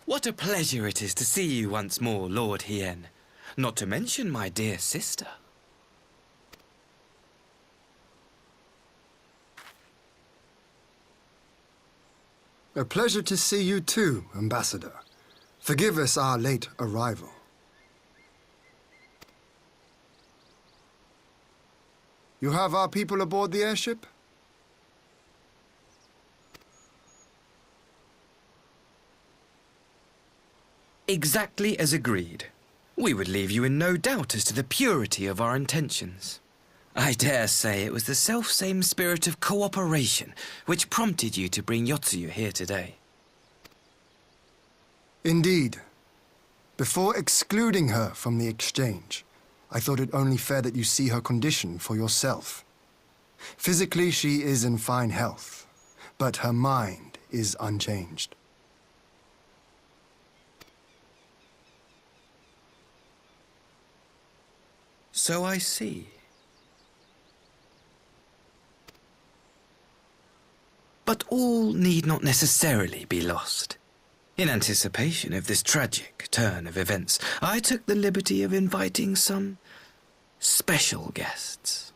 What a pleasure it is to see you once more, Lord Hien. Not to mention my dear sister. A pleasure to see you too, Ambassador. Forgive us our late arrival. You have our people aboard the airship? Exactly as agreed. We would leave you in no doubt as to the purity of our intentions. I dare say it was the self-same spirit of cooperation which prompted you to bring Yotsuyu here today. Indeed. Before excluding her from the exchange, I thought it only fair that you see her condition for yourself. Physically, she is in fine health, but her mind is unchanged. So I see. But all need not necessarily be lost. In anticipation of this tragic turn of events, I took the liberty of inviting some special guests.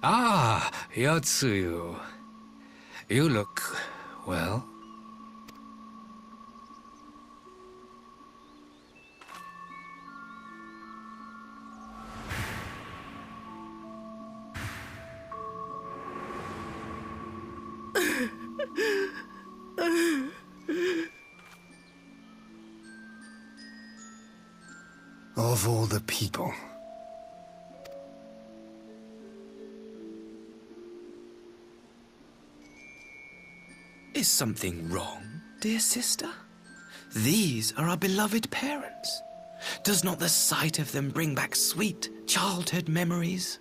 Ah, Yotsuyu. You look well. Of all the people. Is something wrong, dear sister? These are our beloved parents. Does not the sight of them bring back sweet childhood memories?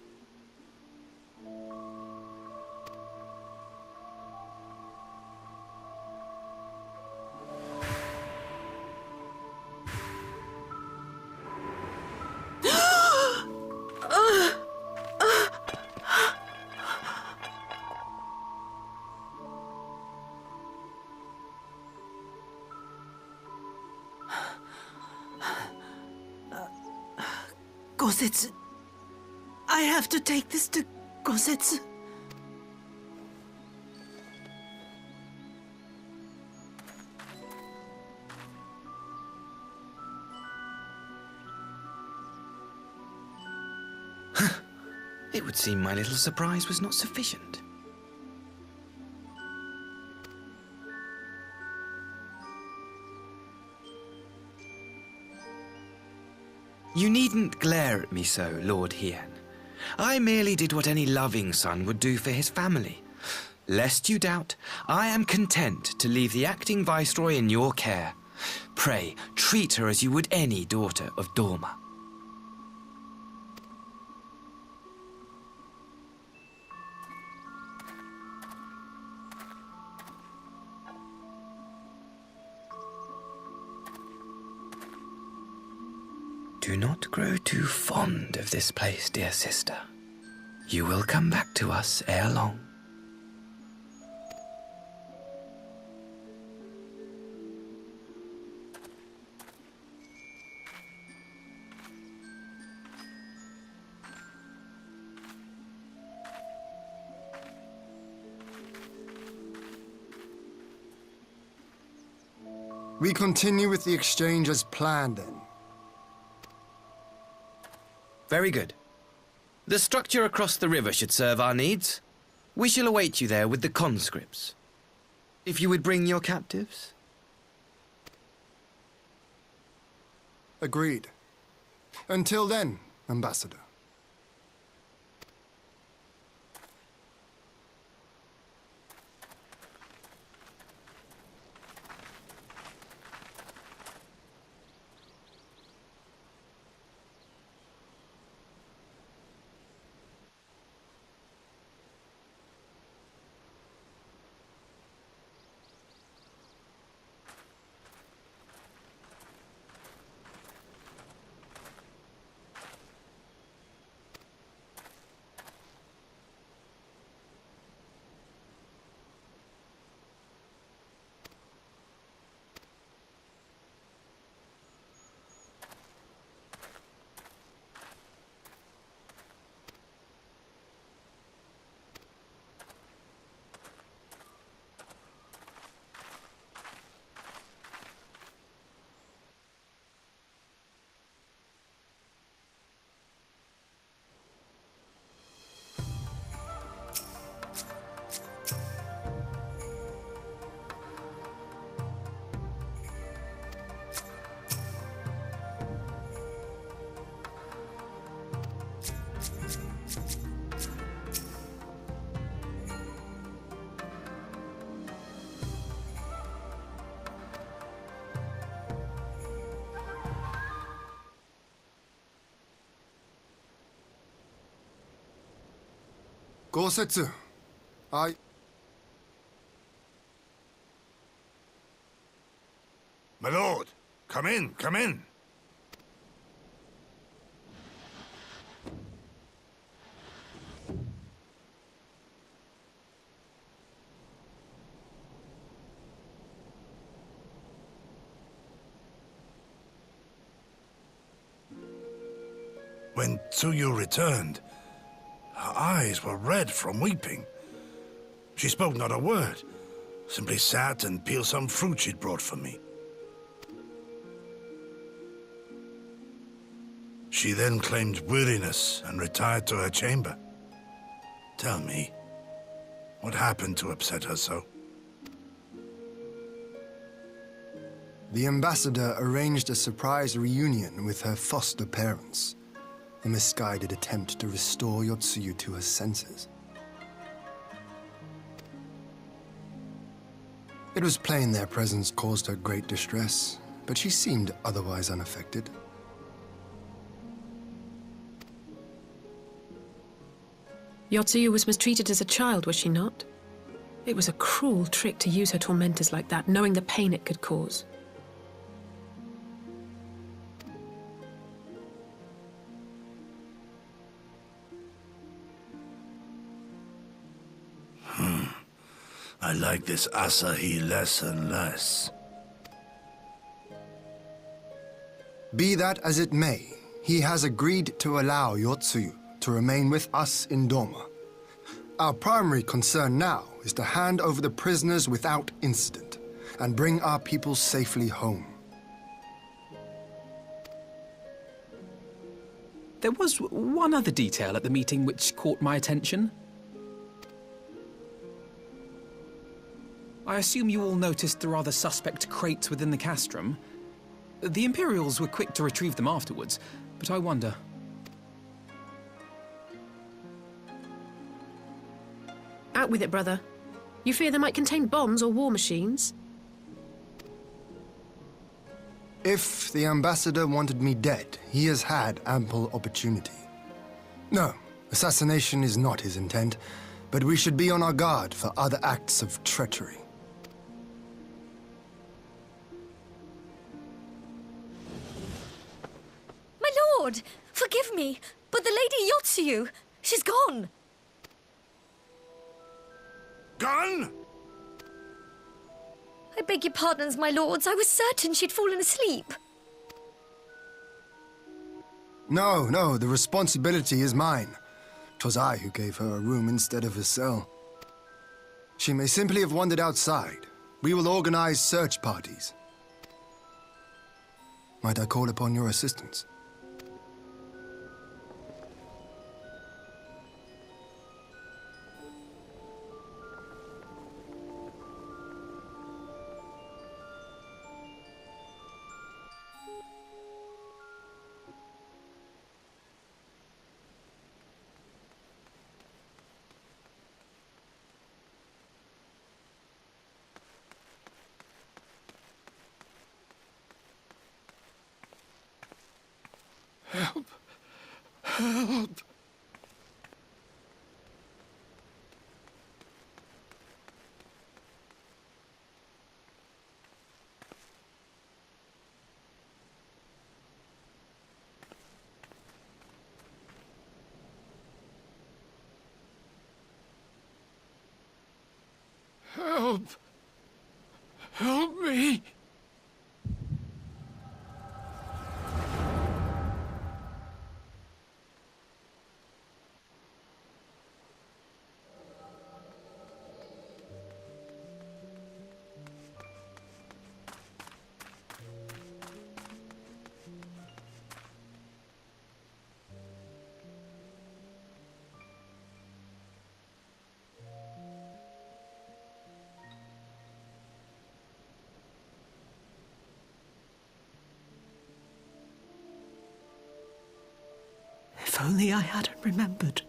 Gosetsu. I have to take this to Gosetsu. It would seem my little surprise was not sufficient. You needn't glare at me so, Lord Hien. I merely did what any loving son would do for his family. Lest you doubt, I am content to leave the acting viceroy in your care. Pray, treat her as you would any daughter of Dorma. Do not grow too fond of this place, dear sister. You will come back to us ere long. We continue with the exchange as planned, then. Very good. The structure across the river should serve our needs. We shall await you there with the conscripts. If you would bring your captives. Agreed. Until then, Ambassador. Gosetsu, My lord, come in, come in. When Tsuyu returned, her eyes were red from weeping. She spoke not a word, simply sat and peeled some fruit she'd brought for me. She then claimed weariness and retired to her chamber. Tell me, what happened to upset her so? The ambassador arranged a surprise reunion with her foster parents. A misguided attempt to restore Yotsuyu to her senses. It was plain their presence caused her great distress, but she seemed otherwise unaffected. Yotsuyu was mistreated as a child, was she not? It was a cruel trick to use her tormentors like that, knowing the pain it could cause. I like this Asahi less and less. Be that as it may, he has agreed to allow Yotsuyu to remain with us in Doma. Our primary concern now is to hand over the prisoners without incident and bring our people safely home. There was one other detail at the meeting which caught my attention. I assume you all noticed the rather suspect crates within the castrum. The Imperials were quick to retrieve them afterwards, but I wonder. Out with it, brother. You fear they might contain bombs or war machines? If the ambassador wanted me dead, he has had ample opportunity. No, assassination is not his intent, but we should be on our guard for other acts of treachery. My lord, forgive me, but the Lady Yotsuyu, she's gone. Gone? I beg your pardons, my lords. I was certain she'd fallen asleep. No, the responsibility is mine. 'Twas I who gave her a room instead of a cell. She may simply have wandered outside. We will organize search parties. Might I call upon your assistance? Help! Help! Help! Help me! If only I hadn't remembered.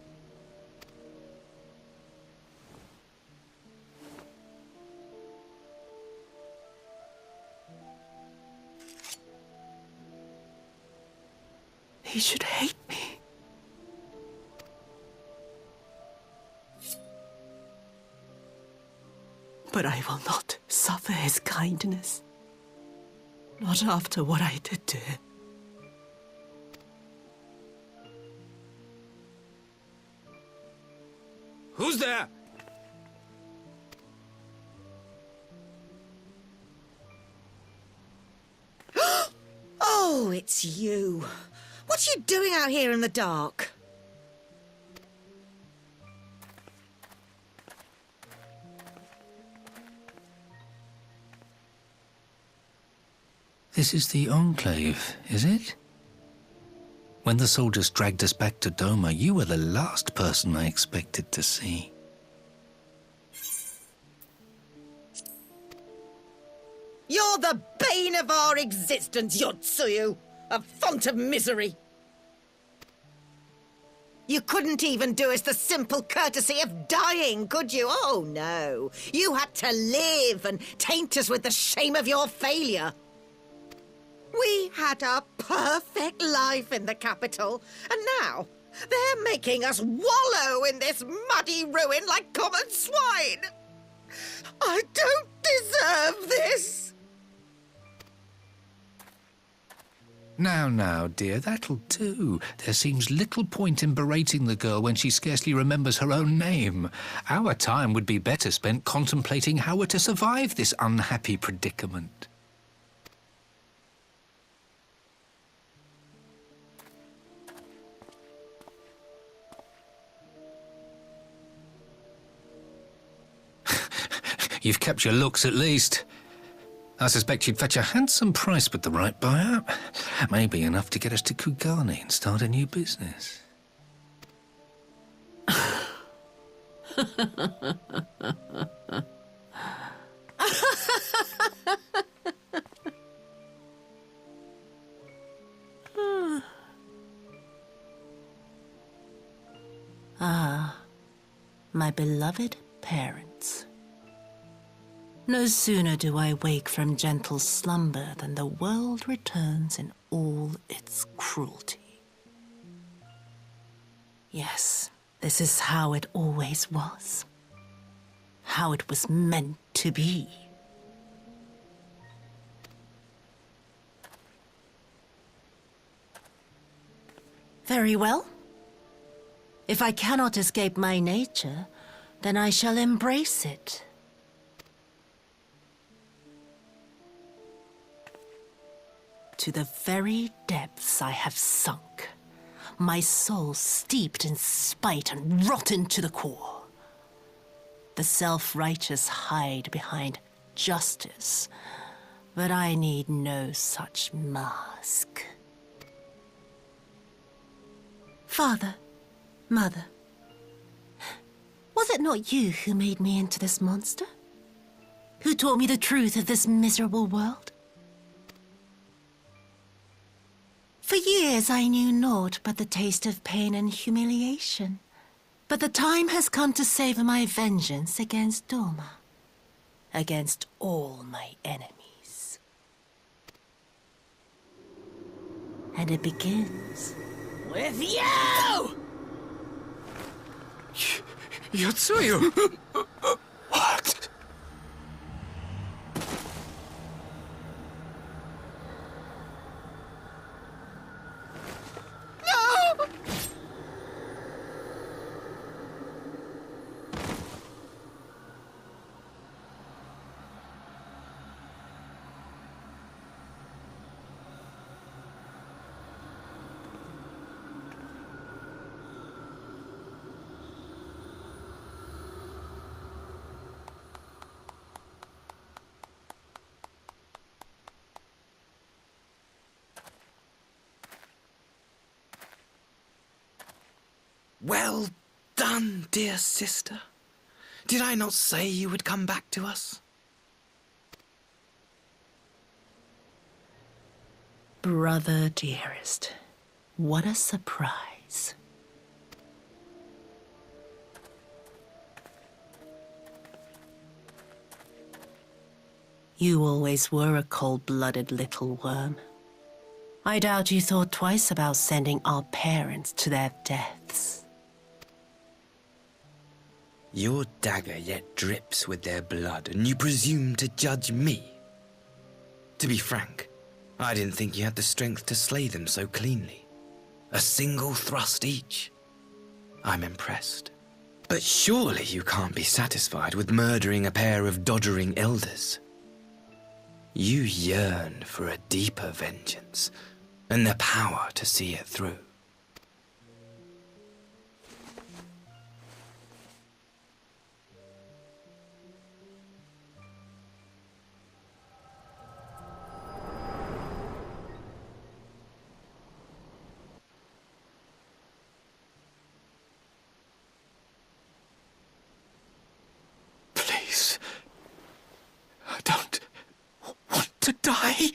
He should hate me. But I will not suffer his kindness. Not after what I did to him. Who's there? Oh, it's you. What are you doing out here in the dark? This is the Enclave, is it? When the soldiers dragged us back to Doma, you were the last person I expected to see. You're the bane of our existence, Yotsuyu! A font of misery! You couldn't even do us the simple courtesy of dying, could you? Oh, no. You had to live and taint us with the shame of your failure. We had a perfect life in the capital, and now they're making us wallow in this muddy ruin like common swine. I don't deserve this. Now, dear, that'll do. There seems little point in berating the girl when she scarcely remembers her own name. Our time would be better spent contemplating how we're to survive this unhappy predicament. You've kept your looks, at least. I suspect you'd fetch a handsome price with the right buyer. Maybe enough to get us to Kugane and start a new business. My beloved parents. No sooner do I wake from gentle slumber than the world returns in all its cruelty. Yes, this is how it always was. How it was meant to be. Very well. If I cannot escape my nature, then I shall embrace it. To the very depths I have sunk, my soul steeped in spite and rotten to the core. The self-righteous hide behind justice, but I need no such mask. Father, Mother, was it not you who made me into this monster? Who taught me the truth of this miserable world? For years I knew naught but the taste of pain and humiliation. But the time has come to savor my vengeance against Doma. Against all my enemies. And it begins with you! Yotsuyu! What? Well done, dear sister. Did I not say you would come back to us? Brother dearest, what a surprise. You always were a cold-blooded little worm. I doubt you thought twice about sending our parents to their deaths. Your dagger yet drips with their blood, and you presume to judge me? To be frank, I didn't think you had the strength to slay them so cleanly. A single thrust each. I'm impressed. But surely you can't be satisfied with murdering a pair of doddering elders. You yearn for a deeper vengeance, and the power to see it through. Please. I don't want To die?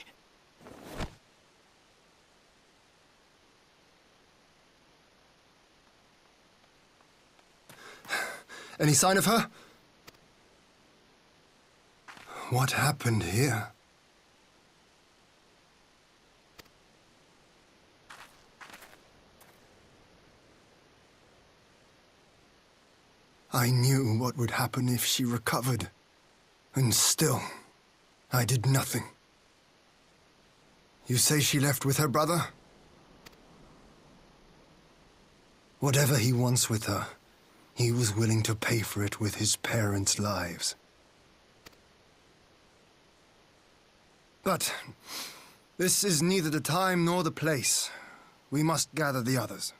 Any sign of her? What happened here? I knew what would happen if she recovered. And still, I did nothing. You say she left with her brother? Whatever he wants with her, he was willing to pay for it with his parents' lives. But this is neither the time nor the place. We must gather the others.